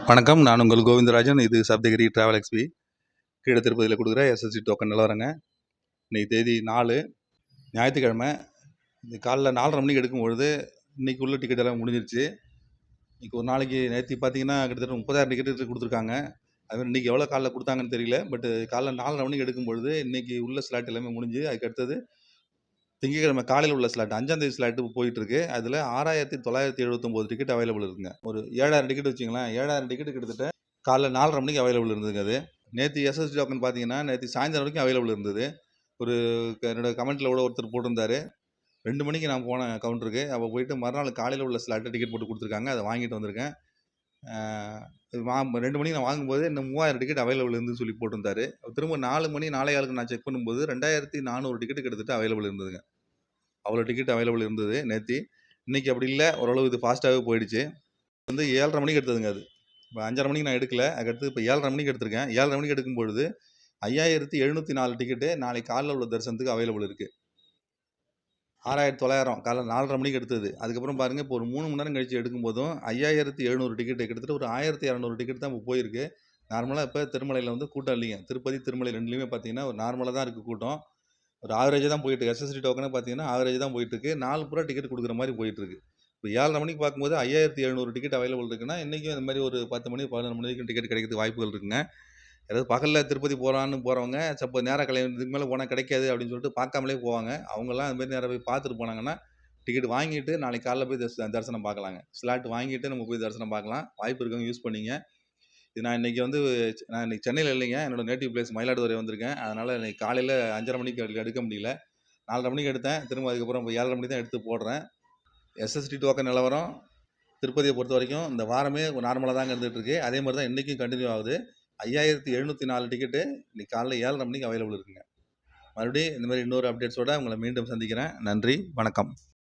வணக்கம். நான் உங்கள் கோவிந்தராஜன். இது சப்தகிரி டிராவல் எக்ஸ்பி. கீழ திருப்பதியில் கொடுக்குற எஸ்எஸ்சி டோக்கன் நிலவரங்க. இன்றைக்கி தேதி 4 ஞாயிற்றுக்கிழமை. இந்த காலைல 4:30 மணிக்கு எடுக்கும்பொழுது இன்றைக்கி உள்ள டிக்கெட் எல்லாம் முடிஞ்சிருச்சு. இன்றைக்கி ஒரு நாளைக்கு நேற்று பார்த்தீங்கன்னா கிட்டத்தட்ட 30,000 டிக்கெட்டு கொடுத்துருக்காங்க. அதுமாதிரி இன்றைக்கி எவ்வளோ காலைல கொடுத்தாங்கன்னு தெரியல. பட் காலைல 4:30 மணிக்கு எடுக்கும்பொழுது இன்றைக்கி உள்ள ஸ்லாட் எல்லாமே முடிஞ்சு, அதுக்கு அடுத்தது திங்கட்கிழமை காலையில் உள்ள ஸ்லாட் 5ஆம் தேதி ஸ்லாட்டு போயிட்டுருக்கு. அதில் 6,979 டிக்கெட் அவைலபிள் இருக்குங்க. ஒரு 7,000 டிக்கெட் வச்சிங்களேன். 7,000 டிக்கெட் கிட்டத்தட்ட காலைல 4:30 மணிக்கு அவைலபிள் இருந்ததுங்க. அது நேற்று எஸ்எஸ்டி டோக்கன் பார்த்தீங்கன்னா நேற்று சாயந்தரம் வரைக்கும் அவைலபிள் இருந்தது. ஒரு என்னோட கமெண்ட்டில் கூட ஒருத்தர் போட்டிருந்தாரு, 2 மணிக்கு நான் போனேன் கவுண்டருக்கு. அப்போ போயிட்டு மறுநாள் காலையில் உள்ள ஸ்லாட்டை டிக்கெட் போட்டு கொடுத்துருக்காங்க. அதை வாங்கிட்டு வந்திருக்கேன். 2 மணிக்கு நான் வாங்கும்போது இன்னும் 3,000 டிக்கெட் அவைலபிள் இருந்துன்னு சொல்லி போட்டிருந்தாரு. திரும்ப 4 மணி 4:15க்கு நான் செக் பண்ணும்போது 2,400 டிக்கெட் கிட்டத்தட்ட அவைலபிள் இருந்ததுங்க. அவ்வளோ டிக்கெட் அவைலபிள் இருந்தது நேற்று. இன்றைக்கி அப்படி இல்லை, ஓரளவு இது ஃபாஸ்ட்டாகவே போயிடுச்சு. 7:30 மணிக்கு எடுத்ததுங்க. அது இப்போ 5:30 மணிக்கு நான் எடுக்கல. அதுக்கடுத்து இப்போ 7:30 மணிக்கு எடுத்திருக்கேன். 7:30 மணிக்கு எடுக்கும்பொழுது 5,704 டிக்கெட்டு நாளைக்கு காலைல உள்ள தரிசனத்துக்கு அவைலபிள் இருக்குது. 6,900 காலைல 4:30 மணிக்கு எடுத்தது. அதுக்கப்புறம் பாருங்கள், இப்போ ஒரு 3 மணி நேரம் கழித்து எடுக்கும்போதும் 5,700 டிக்கெட்டு கிட்டத்தட்ட ஒரு 1,200 டிக்கெட் தான் இப்போ போயிருக்கு. நார்மலாக இப்போ திருமலையில் கூட்டம் இல்லைங்க. திருப்பதி திருமலை ரெண்டுலேயுமே பார்த்தீங்கன்னா ஒரு நார்மலாக தான் இருக்குது கூட்டம். ஒரு ஆவரேஜாக தான் போயிட்டு இருக்கு. எஸ்எஸ்டி டோக்கனே பார்த்தீங்கன்னா ஆவரேஜ் தான் போயிட்டுருக்கு. 4 பூரா டிக்கெட் கொடுக்குற மாதிரி போயிட்டுருக்கு. இப்போ 7:30 மணிக்கு பார்க்கும்போது 5,700 டிக்கெட் அவைலபிள் இருக்குன்னா, இன்றைக்கும் இந்த மாதிரி ஒரு 10 மணி 11 மணி வரைக்கும் டிக்கெட் கிடைக்கிறதுக்கு வாய்ப்புகள் இருக்குங்க. ஏதாவது பகலில் திருப்பதி போகலான்னு போகிறவங்க நேராக இதுக்கு மேலே போனால் கிடைக்காது அப்படின்னு சொல்லிட்டு பார்க்காமலே போவாங்க. அவங்கெல்லாம் அதுமாரி நேராக போய் பார்த்துட்டு போனாங்கன்னா டிக்கெட் வாங்கிட்டு நாளைக்கு காலைல போய் தரிசனம் பார்க்கலாங்க. ஸ்லாட் வாங்கிட்டு நம்ம போய் தரிசனம் பார்க்கலாம். வாய்ப்பு இருக்கவங்க யூஸ் பண்ணிங்க. இது நான் இன்றைக்கி நான் இன்றைக்கி சென்னையில் இல்லைங்க. என்னோடய நேட்டிவ் பிளேஸ் மயிலாடுதுறை வந்திருக்கேன். அதனால் இன்றைக்கி காலையில் 5:30 மணிக்கு எடுக்க முடியல. 4:30 மணிக்கு எடுத்தேன். திரும்ப அதுக்கப்புறம் இப்போ 7:30 மணி தான் எடுத்து போடுறேன். எஸ்எஸ்டி டோக்கன் நிலவரம் திருப்பதியை பொறுத்த வரைக்கும் இந்த வாரமே நார்மலாக தாங்க இருந்துகிட்ருக்கு. அதே மாதிரி தான் இன்றைக்கும் கண்டினியூ ஆகுது. 5,704 டிக்கெட்டு இன்றைக்கி காலைல 7:30 மணிக்கு அவைலபிள் இருக்குங்க. மறுபடியும் இந்த மாதிரி இன்னொரு அப்டேட்ஸோடு உங்களை மீண்டும் சந்திக்கிறேன். நன்றி, வணக்கம்.